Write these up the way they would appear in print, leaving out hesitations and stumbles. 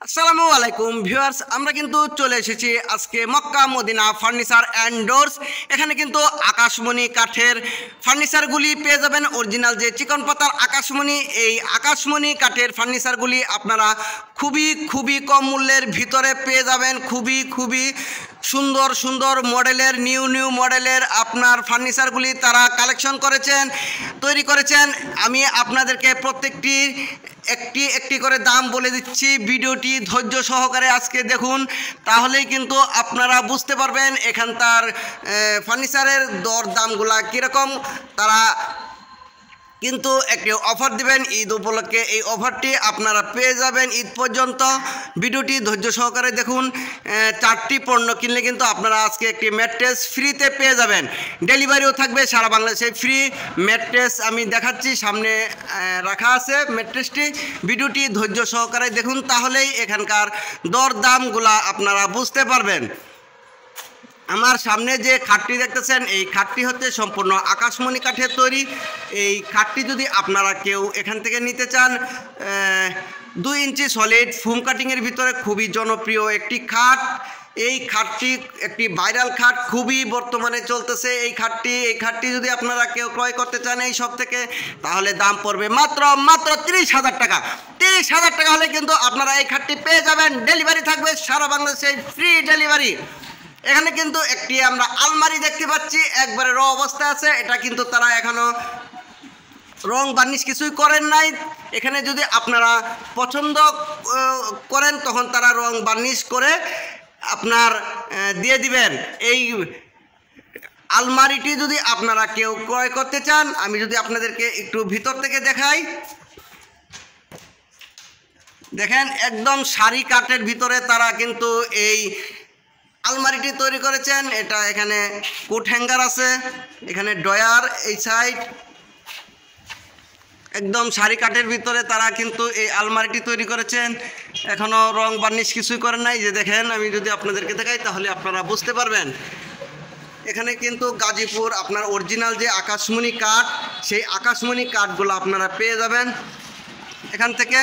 আসসালামু আলাইকুম ভিউয়ার্স, আমরা কিন্তু চলে এসেছি আজকে Mecca Medina furniture and doors. এখানে কিন্তু আকাশমণি কাঠের ফার্নিচারগুলি পেয়ে যাবেন। অরিজিনাল যে চিকন পাতার আকাশমণি, এই আকাশমণি কাঠের ফার্নিচারগুলি আপনারা খুবই কম মূল্যের ভিতরে পেয়ে যাবেন। খুবই সুন্দর সুন্দর মডেলের নিউ মডেলের আপনার ফার্নিচারগুলি তারা কালেকশন করেছেন, তৈরি করেছেন। আমি আপনাদেরকে প্রত্যেকটি একটি করে দাম বলে দিচ্ছি। ভিডিওটি ধৈর্য সহকারে আজকে দেখুন, তাহলেই কিন্তু আপনারা বুঝতে পারবেন এখানকার ফার্নিচারের দর দামগুলা কীরকম। তারা কিন্তু একটি অফার দিবেন ঈদ উপলক্ষে। এই অফারটি আপনারা পেয়ে যাবেন ঈদ পর্যন্ত। ভিডিওটি ধৈর্য সহকারে দেখুন। 4টি পণ্য কিনলে কিন্তু আপনারা আজকে একটি ম্যাট্রেস ফ্রিতে পেয়ে যাবেন। ডেলিভারিও থাকবে সারা বাংলাদেশে ফ্রি। ম্যাট্রেস আমি দেখাচ্ছি, সামনে রাখা আছে ম্যাট্রেসটি। ভিডিওটি ধৈর্য সহকারে দেখুন, তাহলেই এখানকার দর দামগুলা আপনারা বুঝতে পারবেন। আমার সামনে যে খাটটি দেখতেছেন, এই খাটটি হচ্ছে সম্পূর্ণ আকাশমণি কাঠের তৈরি। এই খাটটি যদি আপনারা কেউ এখান থেকে নিতে চান, 2 ইঞ্চি সলিড ফোম কাটিংয়ের ভিতরে খুবই জনপ্রিয় একটি খাট। এই খাটটি একটি ভাইরাল খাট, খুবই বর্তমানে চলতেছে এই খাটটি যদি আপনারা কেউ ক্রয় করতে চান এই সব থেকে, তাহলে দাম পড়বে মাত্র 30,000 টাকা। 30,000 টাকা হলে কিন্তু আপনারা এই খাটটি পেয়ে যাবেন। ডেলিভারি থাকবে সারা বাংলাদেশে ফ্রি ডেলিভারি। এখানে কিন্তু একটি আমরা আলমারি দেখতে পাচ্ছি, একবারে র অবস্থায় আছে। এটা কিন্তু তারা এখনো রং বার্নিশ কিছুই করেন নাই। এখানে যদি আপনারা পছন্দ করেন তখন তারা রং বার্নিশ করে আপনার দিয়ে দিবেন। এই আলমারিটি যদি আপনারা কেউ ক্রয় করতে চান, আমি যদি আপনাদেরকে একটু ভিতর থেকে দেখাই, দেখেন একদম সারি কাঠের ভিতরে তারা কিন্তু এই আলমারিটি তৈরি করেছেন। এটা এখানে কোট হ্যাঙ্গার আছে, এখানে ডয়ার, এই সাইড একদম সারি কাঠের ভিতরে তারা কিন্তু এই আলমারিটি তৈরি করেছেন। এখনও রং বার্নিশ কিছুই করেন নাই। যে দেখেন, আমি যদি আপনাদেরকে দেখাই তাহলে আপনারা বুঝতে পারবেন। এখানে কিন্তু গাজীপুর আপনার অরিজিনাল যে আকাশমণি কাঠ, সেই আকাশমণি কাঠগুলো আপনারা পেয়ে যাবেন এখান থেকে।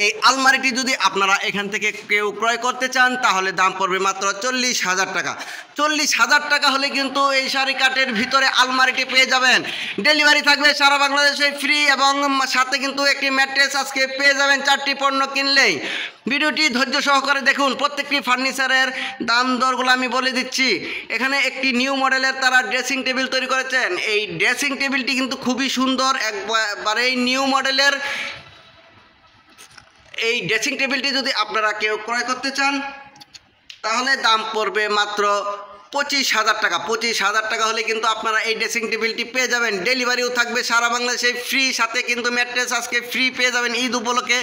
এই আলমারিটি যদি আপনারা এখান থেকে কেউ ক্রয় করতে চান তাহলে দাম পড়বে মাত্র 40,000 টাকা। 40,000 টাকা হলে কিন্তু এই সারি কাঠের ভিতরে আলমারিটি পেয়ে যাবেন। ডেলিভারি থাকবে সারা বাংলাদেশে ফ্রি, এবং সাথে কিন্তু একটি ম্যাট্রেস আজকে পেয়ে যাবেন 4টি পণ্য কিনলেই। ভিডিওটি ধৈর্য সহকারে দেখুন। প্রত্যেকটি ফার্নিচারের দাম দরগুলো আমি বলে দিচ্ছি। এখানে একটি নিউ মডেলের তারা ড্রেসিং টেবিল তৈরি করেছেন। এই ড্রেসিং টেবিলটি কিন্তু খুবই সুন্দর, একবারেই নিউ মডেলের। এই ড্রেসিং টেবিলটি যদি আপনারা কেউ ক্রয় করতে চান তাহলে দাম পড়বে মাত্র 25,000 টাকা। 25,000 টাকা হলে কিন্তু আপনারা এই ড্রেসিং টেবিলটি পেয়ে যাবেন। ডেলিভারিও থাকবে সারা বাংলাদেশে ফ্রি, সাথে কিন্তু ম্যাট্রেস আজকে ফ্রি পেয়ে যাবেন ঈদ উপলক্ষে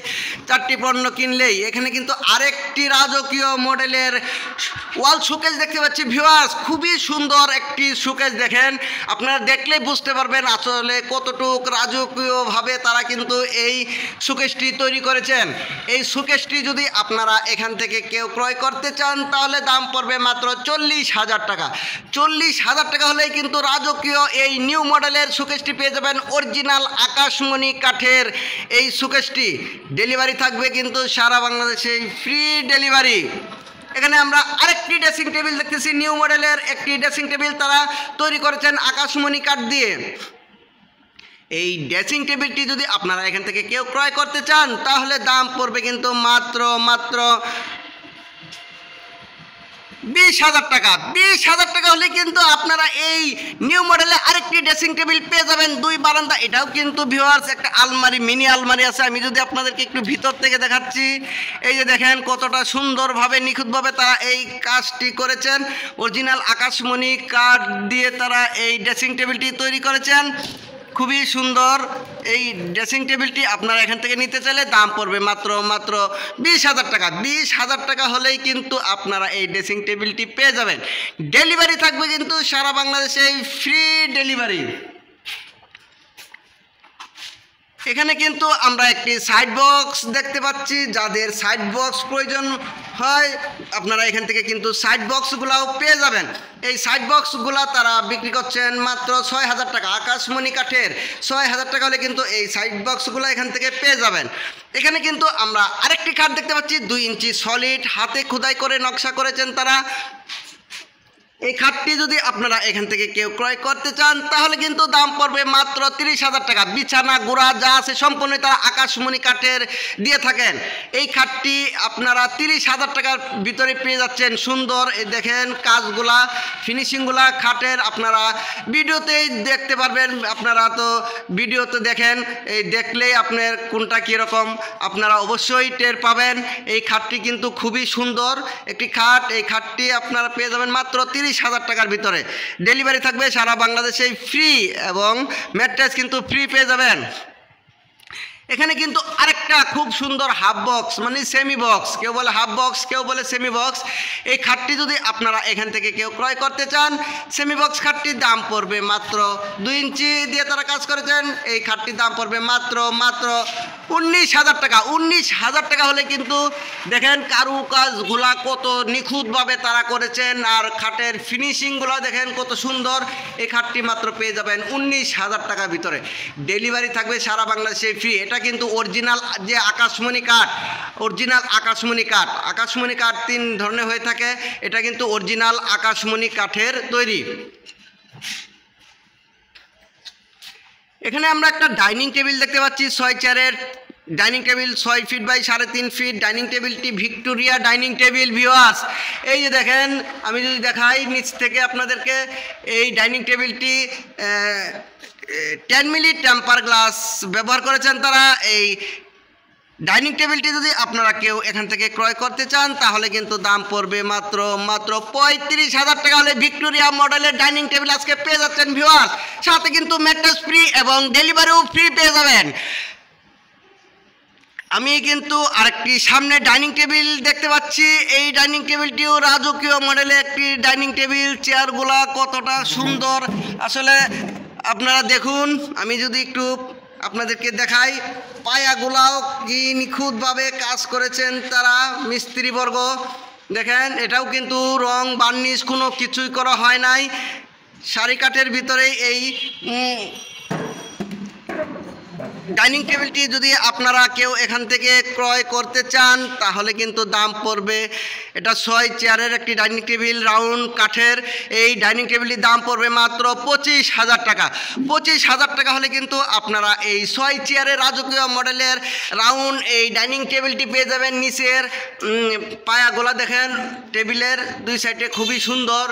4টি পণ্য কিনলেই। এখানে কিন্তু আরেকটি রাজকীয় মডেলের ওয়াল শোকেস দেখতে পাচ্ছি ভিউয়ার্স। খুবই সুন্দর একটি শোকেস, দেখেন আপনারা দেখলেই বুঝতে পারবেন আসলে কতটুকু রাজকীয়ভাবে তারা কিন্তু এই শোকেসটি তৈরি করেছেন। এই শোকেসটি যদি আপনারা এখান থেকে কেউ ক্রয় করতে চান তাহলে দাম পড়বে মাত্র 40,000 টাকা। 40,000 টাকা হলেই কিন্তু রাজকীয় এই নিউ মডেলের শোকেসটি পেয়ে যাবেন। অরিজিনাল আকাশমণি কাঠের এই শোকেসটি। ডেলিভারি থাকবে কিন্তু সারা বাংলাদেশে ফ্রি ডেলিভারি। এখানে আমরা আরেকটি ড্রেসিং টেবিল দেখতেছি, নিউ মডেলের একটি ড্রেসিং টেবিল তারা তৈরি করেছেন আকাশমণি কাঠ দিয়ে। এই ড্রেসিং টেবিলটি যদি আপনারা এখান থেকে কেউ ক্রয় করতে চান তাহলে দাম পড়বে কিন্তু মাত্র 20,000 টাকা। 20,000 টাকা হলে কিন্তু আপনারা এই নিউ মডেলে আরেকটি ড্রেসিং টেবিল পেয়ে যাবেন, 2 বারান্দা। এটাও কিন্তু ভিউয়ার্স একটা আলমারি, মিনি আলমারি আছে। আমি যদি আপনাদেরকে একটু ভিতর থেকে দেখাচ্ছি, এই যে দেখেন কতটা সুন্দরভাবে নিখুঁতভাবে তারা এই কাজটি করেছেন। অরিজিনাল আকাশমণি কাঠ দিয়ে তারা এই ড্রেসিং টেবিলটি তৈরি করেছেন। খুবই সুন্দর এই ড্রেসিং টেবিলটি আপনারা এখান থেকে নিতে চাইলে দাম পড়বে মাত্র 20,000 টাকা। 20,000 টাকা হলেই কিন্তু আপনারা এই ড্রেসিং টেবিলটি পেয়ে যাবেন। ডেলিভারি থাকবে কিন্তু সারা বাংলাদেশে ফ্রি ডেলিভারি। এখানে কিন্তু আমরা একটি সাইড বক্স দেখতে পাচ্ছি। যাদের সাইড বক্স প্রয়োজন হয় আপনারা এখান থেকে কিন্তু সাইড বক্সগুলাও পেয়ে যাবেন। এই সাইড বক্সগুলা তারা বিক্রি করছেন মাত্র 6,000 টাকা, আকাশমণি কাঠের 6,000 টাকা হলে কিন্তু এই সাইড বক্সগুলো এখান থেকে পেয়ে যাবেন। এখানে কিন্তু আমরা আরেকটি খাট দেখতে পাচ্ছি 2 ইঞ্চি সলিড, হাতে খোদাই করে নকশা করেছেন তারা। এই খাটটি যদি আপনারা এখান থেকে কেউ ক্রয় করতে চান তাহলে কিন্তু দাম পড়বে মাত্র 30,000 টাকা। বিছানা গোড়া যা আছে সম্পূর্ণ তারা আকাশমণি কাঠের দিয়ে থাকেন। এই খাটটি আপনারা 30,000 টাকার ভিতরে পেয়ে যাচ্ছেন। সুন্দর এই দেখেন কাজগুলা, ফিনিশিংগুলা খাটের আপনারা ভিডিওতেই দেখতে পারবেন। আপনারা তো ভিডিওতে দেখেন, এই দেখলেই আপনার কোনটা কীরকম আপনারা অবশ্যই টের পাবেন। এই খাটটি কিন্তু খুবই সুন্দর একটি খাট। এই খাটটি আপনারা পেয়ে যাবেন মাত্র 30,000 টাকার ভিতরে। ডেলিভারি থাকবে সারা বাংলাদেশে ফ্রি এবং ম্যাট্রেস কিন্তু ফ্রি পেয়ে যাবেন। এখানে কিন্তু আরেকটা খুব সুন্দর হাফ বক্স মানে সেমি বক্স, কেউ বলে হাফ বক্স কেউ বলে সেমি বক্স। এই খাটটি যদি আপনারা এখান থেকে কেউ ক্রয় করতে চান, সেমি বক্স খাটটির দাম পড়বে মাত্র 2 ইঞ্চি দিয়ে তারা কাজ করেছেন। এই খাটটির দাম পড়বে মাত্র 19,000 টাকা। 19,000 টাকা হলে কিন্তু দেখেন কারুকাজগুলা কত নিখুঁতভাবে তারা করেছেন, আর খাটের ফিনিশিংগুলো দেখেন কত সুন্দর। এই খাটটি মাত্র পেয়ে যাবেন 19,000 টাকার ভিতরে। ডেলিভারি থাকবে সারা বাংলাদেশে ফ্রি। এটা কিন্তু অরিজিনাল যে আকাশমণি কাঠ, অরিজিনাল আকাশমণি কাঠ। আকাশমণি কাঠ 3 ধরনের হয়ে থাকে, এটা কিন্তু অরিজিনাল আকাশমণি কাঠের তৈরি। এখানে আমরা একটা ডাইনিং টেবিল দেখতে পাচ্ছি 6 চেয়ারের dining table, 6 feet by 3.5 feet. Dining টেবিলটি ভিক্টোরিয়া ডাইনিং টেবিল ভিউয়ার্স। এই যে দেখেন, আমি যদি দেখাই নিচ থেকে আপনাদেরকে, এই ডাইনিং টেবিলটি 10 মিলি টেম্পার গ্লাস ব্যবহার করেছেন তারা। এই ডাইনিং টেবিলটি যদি আপনারা কেউ এখান থেকে ক্রয় করতে চান তাহলে কিন্তু দাম পড়বে মাত্র 35,000 টাকা হলে ভিক্টোরিয়া মডেলের ডাইনিং টেবিল আজকে পেয়ে যাচ্ছেন ভিউয়ার্স। সাথে কিন্তু ম্যাট্রেস ফ্রি এবং ডেলিভারিও ফ্রি পেয়ে যাবেন। আমি কিন্তু আরেকটি সামনে ডাইনিং টেবিল দেখতে পাচ্ছি। এই ডাইনিং টেবিলটিও রাজকীয় মডেলের একটি ডাইনিং টেবিল। চেয়ারগুলা কতটা সুন্দর আসলে আপনারা দেখুন। আমি যদি একটু আপনাদেরকে দেখাই, পায়াগুলাও কি নিখুঁতভাবে কাজ করেছেন তারা মিস্ত্রিবর্গ। দেখেন এটাও কিন্তু রং বার্নিশ কোনো কিছুই করা হয় নাই। সারি কাঠের ভিতরে এই ডাইনিং টেবিলটি যদি আপনারা কেউ এখান থেকে ক্রয় করতে চান তাহলে কিন্তু দাম পড়বে, এটা 6 চেয়ারের একটি ডাইনিং টেবিল রাউন্ড কাঠের। এই ডাইনিং টেবিলটির দাম পড়বে মাত্র 25,000 টাকা। 25,000 টাকা হলে কিন্তু আপনারা এই 6 চেয়ারের রাজকীয় মডেলের রাউন্ড এই ডাইনিং টেবিলটি পেয়ে যাবেন। নিচের পায়াগুলা দেখেন টেবিলের 2 সাইডে খুবই সুন্দর,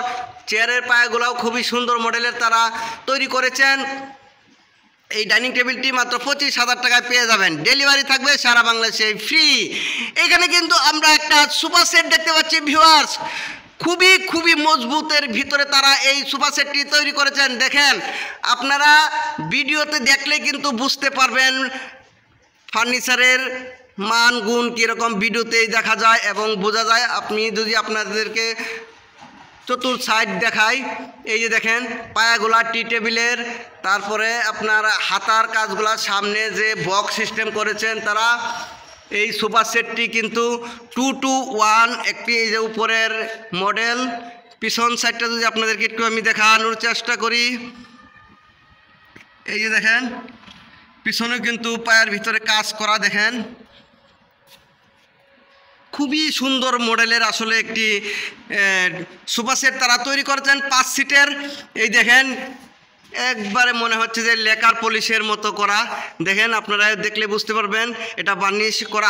চেয়ারের পায়াগুলাও খুবই সুন্দর মডেলের তারা তৈরি করেছেন। এই ডাইনিং টেবিলটি মাত্র 25,000 টাকায় পেয়ে যাবেন। ডেলিভারি থাকবে সারা বাংলাদেশে ফ্রি। এখানে কিন্তু আমরা একটা সোফা সেট দেখতে পাচ্ছি ভিউয়ার্স। খুবই মজবুতের ভিতরে তারা এই সোফা সেটটি তৈরি করেছেন। দেখেন আপনারা ভিডিওতে দেখলে কিন্তু বুঝতে পারবেন ফার্নিচারের মান গুণ কীরকম, ভিডিওতেই দেখা যায় এবং বোঝা যায়। আপনি যদি আপনাদেরকে চতুর সাইড দেখাই, এই যে দেখেন পায়াগুলা টি টেবিলের, তারপরে আপনার হাতার কাজগুলা, সামনে যে বক্স সিস্টেম করেছেন তারা। এই সোফা সেটটি কিন্তু 2-to-1 একটি, এই যে উপরের মডেল। পিছন সাইডটা যদি আপনাদেরকে একটু আমি দেখানোর চেষ্টা করি, এই যে দেখেন পিছনে কিন্তু পায়ের ভিতরে কাজ করা। দেখেন খুবই সুন্দর মডেলের আসলে একটি সোফা সেট তারা তৈরি করেছেন 5 সিটের। এই দেখেন একবারে মনে হচ্ছে যে লেকার পলিশের মতো করা। দেখেন আপনারা দেখলে বুঝতে পারবেন এটা বার্নিশ করা,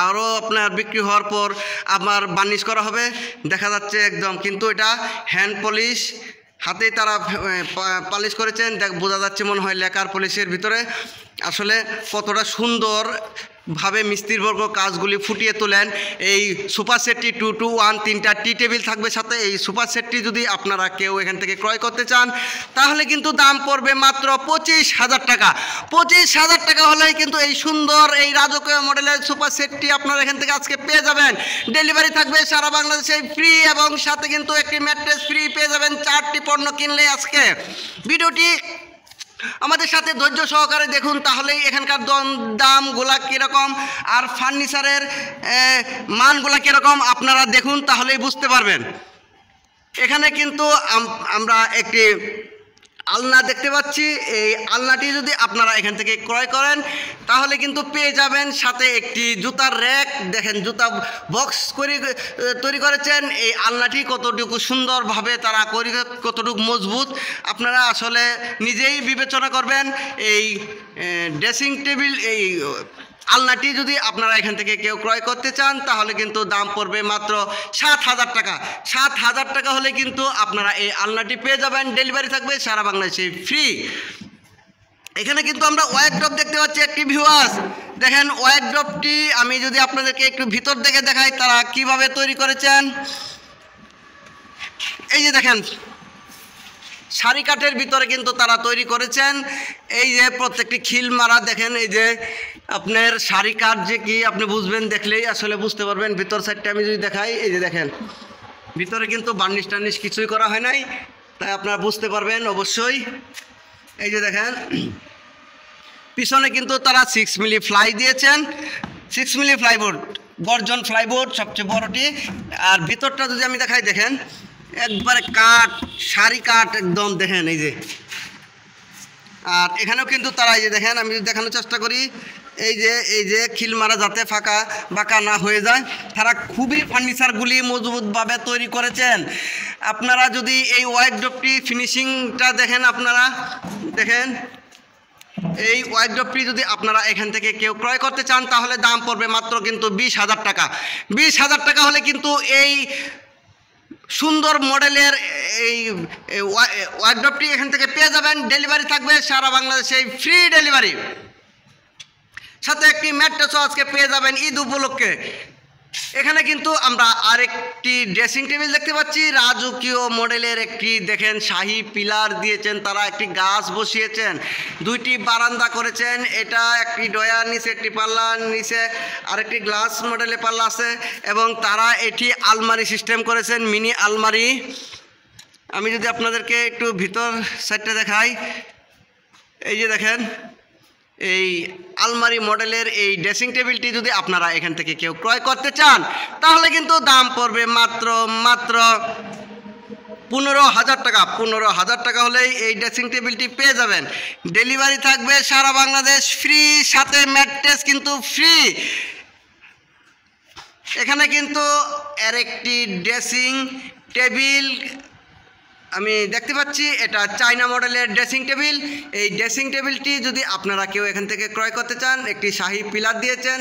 আরও আপনার বিক্রি হওয়ার পর আবার বার্নিশ করা হবে দেখা যাচ্ছে একদম। কিন্তু এটা হ্যান্ড পলিশ, হাতেই তারা পালিশ করেছেন। বোঝা যাচ্ছে মনে হয় লেকার পলিশের ভিতরে। আসলে কতটা সুন্দর ভাবে মিস্ত্রিবর্গ কাজগুলি ফুটিয়ে তোলেন। এই সোফা সেটটি 2-to-1 3টা টি টেবিল থাকবে সাথে। এই সোফা সেটটি যদি আপনারা কেউ এখান থেকে ক্রয় করতে চান তাহলে কিন্তু দাম পড়বে মাত্র 25,000 টাকা। 25,000 টাকা হলেই কিন্তু এই সুন্দর এই রাজকীয় মডেলের সোফা সেটটি আপনারা এখান থেকে আজকে পেয়ে যাবেন। ডেলিভারি থাকবে সারা বাংলাদেশে ফ্রি এবং সাথে কিন্তু একটি ম্যাট্রেস ফ্রি পেয়ে যাবেন 4টি পণ্য কিনলে। আজকে ভিডিওটি আমাদের সাথে ধৈর্য সহকারে দেখুন, তাহলেই এখানকার দামগুলা কীরকম আর ফার্নিচারের মানগুলা কীরকম আপনারা দেখুন, তাহলেই বুঝতে পারবেন। এখানে কিন্তু আমরা একটি আলনা দেখতে পাচ্ছি। এই আলনাটি যদি আপনারা এখান থেকে ক্রয় করেন তাহলে কিন্তু পেয়ে যাবেন সাথে একটি জুতার র্যাক। দেখেন জুতা বক্স করে তৈরি করেছেন। এই আলনাটি কতটুকু সুন্দরভাবে তারা কতটুকু মজবুত আপনারা আসলে নিজেই বিবেচনা করবেন। এই ড্রেসিং টেবিল, এই আলনাটি যদি আপনারা এখান থেকে কেউ ক্রয় করতে চান তাহলে কিন্তু দাম পড়বে মাত্র 7,000 টাকা। 7,000 টাকা হলে কিন্তু আপনারা এই আলনাটি পেয়ে যাবেন। ডেলিভারি থাকবে সারা বাংলাদেশে ফ্রি। এখানে কিন্তু আমরা ওয়ার্কড্রপ দেখতে পাচ্ছি একটি ভিউয়ার্স। দেখেন ওয়ার্কড্রপটি আমি যদি আপনাদেরকে একটু ভিতর থেকে দেখাই তারা কিভাবে তৈরি করেছেন। এই যে দেখেন সারি কাঠের ভিতরে কিন্তু তারা তৈরি করেছেন। এই যে প্রত্যেকটি খিল মারা, দেখেন এই যে আপনার সারি কাঠ যে কি আপনি বুঝবেন, দেখলেই আসলে বুঝতে পারবেন। ভিতর সাইডটা আমি যদি দেখাই, এই যে দেখেন ভিতরে কিন্তু বার্নিশ টার্নিশ কিছুই করা হয় নাই, তাই আপনারা বুঝতে পারবেন অবশ্যই। এই যে দেখেন পিছনে কিন্তু তারা 6 মিলি ফ্লাই দিয়েছেন। 6 মিলি ফ্লাইবোর্ড, গর্জন ফ্লাইবোর্ড সবচেয়ে বড়টি। আর ভিতরটা যদি আমি দেখাই, দেখেন একবারে কাঠ, সারি কাঠ একদম, দেখেন এই যে। আর এখানেও কিন্তু তারা এই যে দেখেন আমি যদি দেখানোর চেষ্টা করি, এই যে খিল মারা যাতে ফাঁকা বাঁকা না হয়ে যায়, তারা খুবই ফার্নিচারগুলি মজবুতভাবে তৈরি করেছেন। আপনারা যদি এই ওয়ার্কড্রপটি ফিনিশিংটা দেখেন, আপনারা দেখেন এই ওয়ার্কড্রপটি যদি আপনারা এখান থেকে কেউ ক্রয় করতে চান তাহলে দাম পড়বে মাত্র কিন্তু 20,000 টাকা। 20,000 টাকা হলে কিন্তু এই সুন্দর মডেলের এই ওয়ার্কড্রপটি এখান থেকে পেয়ে যাবেন। ডেলিভারি থাকবে সারা বাংলাদেশে ফ্রি ডেলিভারি। সাথে একটি ম্যাট্রেসও আজকে পেয়ে যাবেন ঈদ উপলক্ষে। এখানে কিন্তু আমরা আরেকটি ড্রেসিং টেবিল দেখতে পাচ্ছি, রাজকীয় মডেলের একটি, দেখেন শাহী পিলার দিয়েছেন তারা, একটি গাছ বসিয়েছেন, 2টি বারান্দা করেছেন। এটা একটি ডয়ার নিচে, একটি পাল্লার নিচে আরেকটি গ্লাস মডেলের পাল্লা আছে, এবং তারা এটি আলমারি সিস্টেম করেছেন, মিনি আলমারি। আমি যদি আপনাদেরকে একটু ভিতর সাইডটা দেখাই, এই যে দেখেন এই আলমারি মডেলের এই ড্রেসিং টেবিলটি যদি আপনারা এখান থেকে কেউ ক্রয় করতে চান তাহলে কিন্তু দাম পড়বে মাত্র 15,000 টাকা। 15,000 টাকা হলেই এই ড্রেসিং টেবিলটি পেয়ে যাবেন। ডেলিভারি থাকবে সারা বাংলাদেশ ফ্রি, সাথে ম্যাট্রেস কিন্তু ফ্রি। এখানে কিন্তু আরেকটি ড্রেসিং টেবিল আমি দেখতে পাচ্ছি, এটা চায়না মডেলের ড্রেসিং টেবিল। এই ড্রেসিং টেবিলটি যদি আপনারা কেউ এখান থেকে ক্রয় করতে চান, একটি শাহী পিলার দিয়েছেন,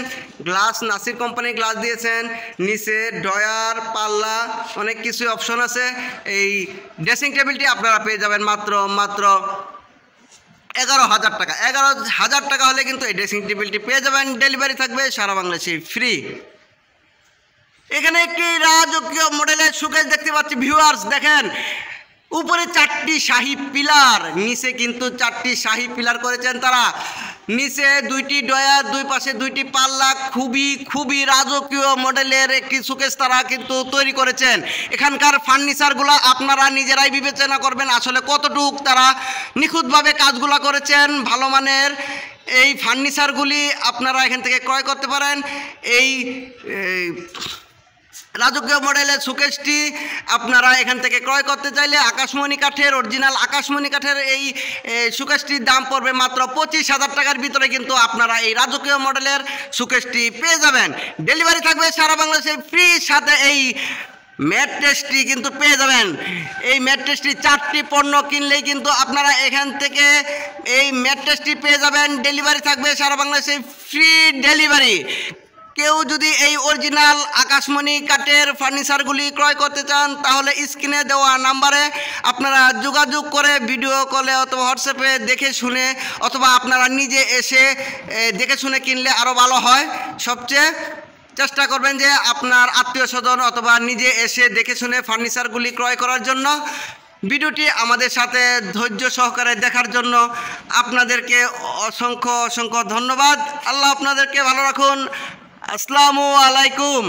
গ্লাস নাসির কোম্পানির গ্লাস দিয়েছেন, নিচে ডয়ার পাল্লা অনেক কিছু অপশন আছে। এই ড্রেসিং টেবিলটি আপনারা পেয়ে যাবেন মাত্র 11,000 টাকা। 11,000 টাকা হলে কিন্তু এই ড্রেসিং টেবিলটি পেয়ে যাবেন। ডেলিভারি থাকবে সারা বাংলাদেশে ফ্রি। এখানে একটি রাজকীয় মডেলের শোকেস দেখতে পাচ্ছি ভিউয়ার্স। দেখেন উপরে 4টি শাহী পিলার, নিচে কিন্তু 4টি শাহী পিলার করেছেন তারা, নিচে 2টি ডয়ার, 2 পাশে 2টি পাল্লা, খুবই রাজকীয় মডেলের একটি শোকেস তারা কিন্তু তৈরি করেছেন। এখানকার ফার্নিচারগুলো আপনারা নিজেরাই বিবেচনা করবেন আসলে কতটুক তারা নিখুঁতভাবে কাজগুলো করেছেন। ভালো মানের এই ফার্নিচারগুলি আপনারা এখান থেকে ক্রয় করতে পারেন। এই রাজকীয় মডেলের শোকেসটি আপনারা এখান থেকে ক্রয় করতে চাইলে আকাশমণি কাঠের, অরিজিনাল আকাশমণি কাঠের এই শোকেসটির দাম পড়বে মাত্র 25,000 টাকার ভিতরে কিন্তু আপনারা এই রাজকীয় মডেলের শোকেসটি পেয়ে যাবেন। ডেলিভারি থাকবে সারা বাংলাদেশে ফ্রি, সাথে এই ম্যাট্রেসটি কিন্তু পেয়ে যাবেন। এই ম্যাট্রেসটি 4টি পণ্য কিনলেই কিন্তু আপনারা এখান থেকে এই ম্যাট্রেসটি পেয়ে যাবেন। ডেলিভারি থাকবে সারা বাংলাদেশে ফ্রি ডেলিভারি। কেউ যদি এই অরিজিনাল আকাশমণি কাঠের ফার্নিচারগুলি ক্রয় করতে চান তাহলে স্ক্রিনে দেওয়া নাম্বারে আপনারা যোগাযোগ করে ভিডিও কলে অথবা হোয়াটসঅ্যাপে দেখে শুনে, অথবা আপনারা নিজে এসে দেখে শুনে কিনলে আরও ভালো হয়। সবচেয়ে চেষ্টা করবেন যে আপনার আত্মীয় স্বজন অথবা নিজে এসে দেখে শুনে ফার্নিচারগুলি ক্রয় করার জন্য। ভিডিওটি আমাদের সাথে ধৈর্য সহকারে দেখার জন্য আপনাদেরকে অসংখ্য ধন্যবাদ। আল্লাহ আপনাদেরকে ভালো রাখুন। আসসালামু আলাইকুম।